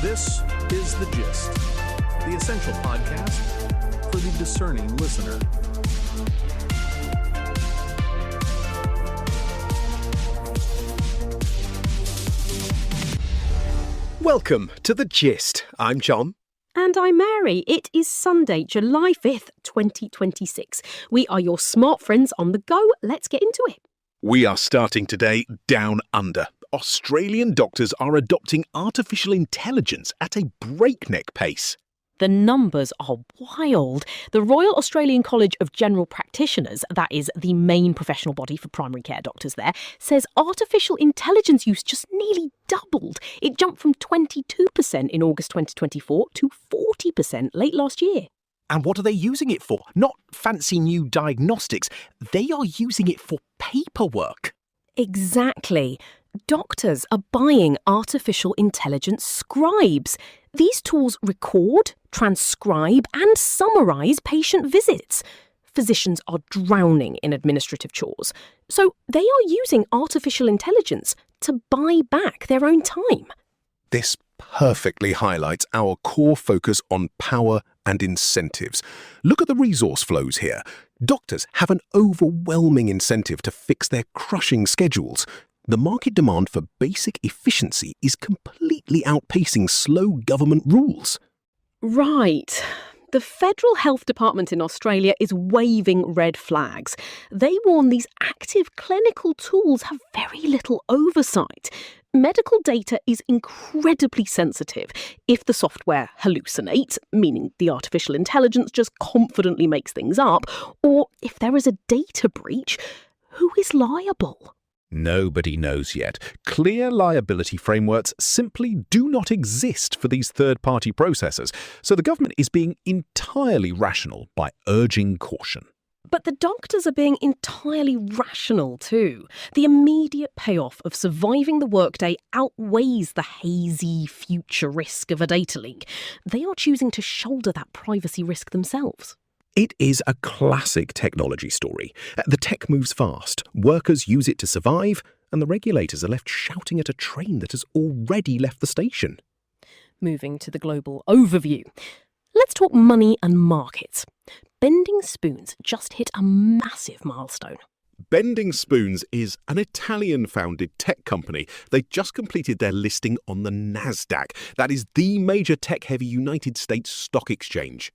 This is The Gist, the essential podcast for the discerning listener. Welcome to The Gist. I'm John. And I'm Mary. It is Sunday, July 5th, 2026. We are your smart friends on the go. Let's get into it. We are starting today down under. Australian doctors are adopting artificial intelligence at a breakneck pace. The numbers are wild. The Royal Australian College of General Practitioners, that is the main professional body for primary care doctors there, says artificial intelligence use just nearly doubled. It jumped from 22% in August 2024 to 40% late last year. And what are they using it for? Not fancy new diagnostics. They are using it for paperwork. Exactly. Doctors are buying artificial intelligence scribes. These tools record, transcribe and summarise patient visits. Physicians are drowning in administrative chores. So they are using artificial intelligence to buy back their own time. This perfectly highlights our core focus on power and incentives. Look at the resource flows here. Doctors have an overwhelming incentive to fix their crushing schedules. The market demand for basic efficiency is completely outpacing slow government rules. Right. The Federal Health Department in Australia is waving red flags. They warn these active clinical tools have very little oversight. Medical data is incredibly sensitive. If the software hallucinates, meaning the artificial intelligence just confidently makes things up, or if there is a data breach, who is liable? Nobody knows yet. Clear liability frameworks simply do not exist for these third-party processors, so the government is being entirely rational by urging caution. But the doctors are being entirely rational too. The immediate payoff of surviving the workday outweighs the hazy future risk of a data leak. They are choosing to shoulder that privacy risk themselves. It is a classic technology story. The tech moves fast, workers use it to survive, and the regulators are left shouting at a train that has already left the station. Moving to the global overview. Let's talk money and markets. Bending Spoons just hit a massive milestone. Bending Spoons is an Italian-founded tech company. They just completed their listing on the Nasdaq. That is the major tech-heavy United States stock exchange.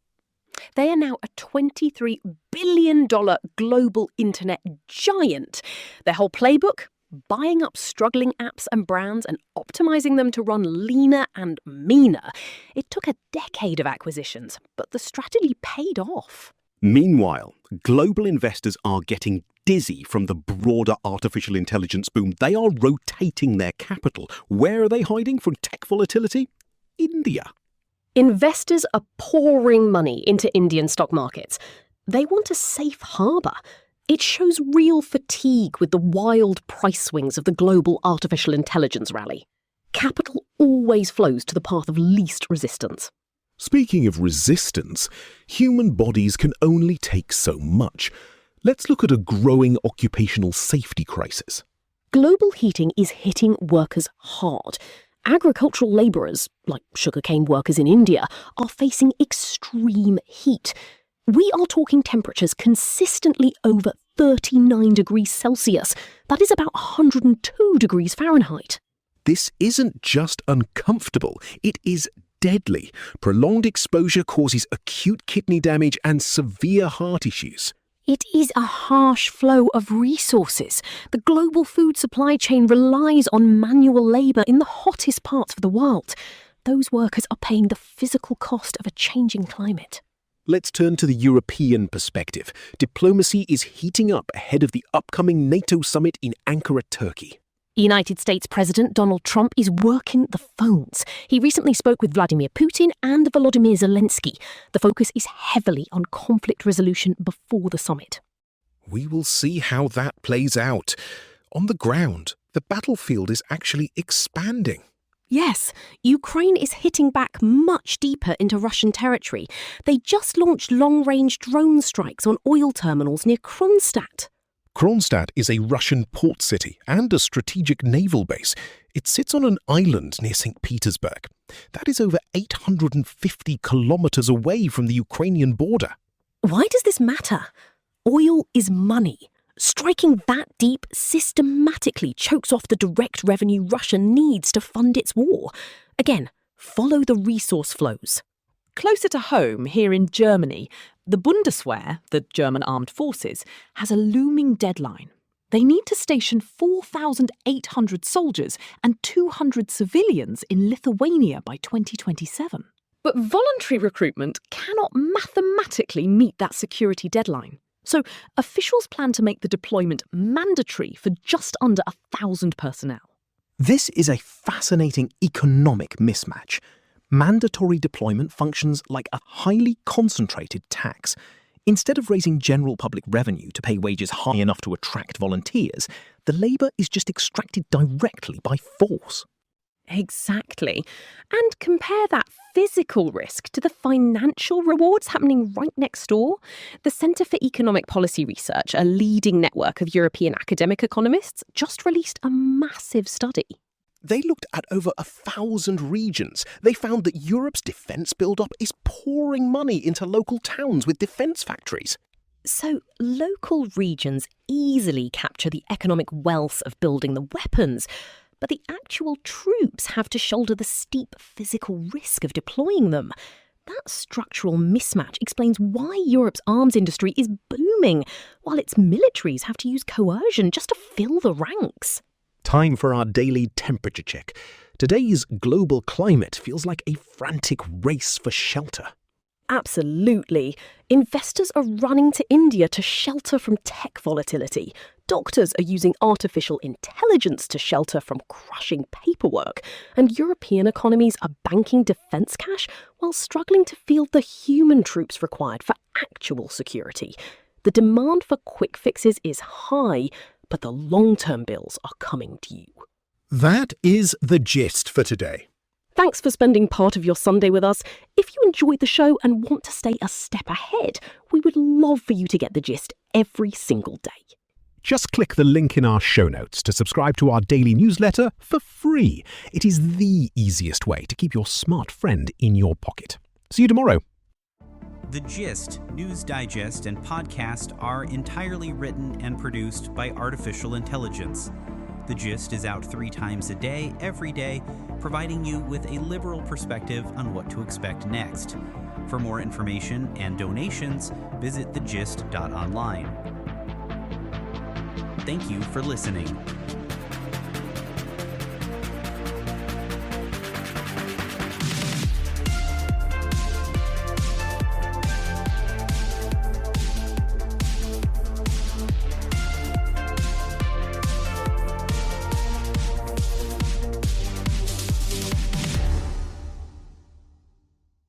They are now a $23 billion global internet giant. Their whole playbook? Buying up struggling apps and brands and optimizing them to run leaner and meaner. It took a decade of acquisitions, but the strategy paid off. Meanwhile, global investors are getting dizzy from the broader artificial intelligence boom. They are rotating their capital. Where are they hiding from tech volatility? India. Investors are pouring money into Indian stock markets. They want a safe harbour. It shows real fatigue with the wild price swings of the global artificial intelligence rally. Capital always flows to the path of least resistance. Speaking of resistance, human bodies can only take so much. Let's look at a growing occupational safety crisis. Global heating is hitting workers hard. Agricultural labourers, like sugarcane workers in India, are facing extreme heat. We are talking temperatures consistently over 39 degrees Celsius. That is about 102 degrees Fahrenheit. This isn't just uncomfortable, it is deadly. Prolonged exposure causes acute kidney damage and severe heart issues. It is a harsh flow of resources. The global food supply chain relies on manual labour in the hottest parts of the world. Those workers are paying the physical cost of a changing climate. Let's turn to the European perspective. Diplomacy is heating up ahead of the upcoming NATO summit in Ankara, Turkey. United States President Donald Trump is working the phones. He recently spoke with Vladimir Putin and Volodymyr Zelenskyy. The focus is heavily on conflict resolution before the summit. We will see how that plays out. On the ground, the battlefield is actually expanding. Yes, Ukraine is hitting back much deeper into Russian territory. They just launched long-range drone strikes on oil terminals near Kronstadt. Kronstadt is a Russian port city and a strategic naval base. It sits on an island near St. Petersburg. That is over 850 kilometers away from the Ukrainian border. Why does this matter? Oil is money. Striking that deep systematically chokes off the direct revenue Russia needs to fund its war. Again, follow the resource flows. Closer to home, here in Germany, the Bundeswehr, the German armed forces, has a looming deadline. They need to station 4,800 soldiers and 200 civilians in Lithuania by 2027. But voluntary recruitment cannot mathematically meet that security deadline. So officials plan to make the deployment mandatory for just under 1,000 personnel. This is a fascinating economic mismatch. Mandatory deployment functions like a highly concentrated tax. Instead of raising general public revenue to pay wages high enough to attract volunteers, the labour is just extracted directly by force. Exactly. And compare that physical risk to the financial rewards happening right next door. The Centre for Economic Policy Research, a leading network of European academic economists, just released a massive study. They looked at over 1,000 regions. They found that Europe's defence build-up is pouring money into local towns with defence factories. So local regions easily capture the economic wealth of building the weapons, but the actual troops have to shoulder the steep physical risk of deploying them. That structural mismatch explains why Europe's arms industry is booming, while its militaries have to use coercion just to fill the ranks. Time for our daily temperature check. Today's global climate feels like a frantic race for shelter. Absolutely. Investors are running to India to shelter from tech volatility. Doctors are using artificial intelligence to shelter from crushing paperwork. And European economies are banking defence cash while struggling to field the human troops required for actual security. The demand for quick fixes is high, but the long-term bills are coming due. That is the gist for today. Thanks for spending part of your Sunday with us. If you enjoyed the show and want to stay a step ahead, we would love for you to get the gist every single day. Just click the link in our show notes to subscribe to our daily newsletter for free. It is the easiest way to keep your smart friend in your pocket. See you tomorrow. The Gist, News Digest, and podcast are entirely written and produced by artificial intelligence. The Gist is out 3 times a day, every day, providing you with a liberal perspective on what to expect next. For more information and donations, visit thegist.online. Thank you for listening.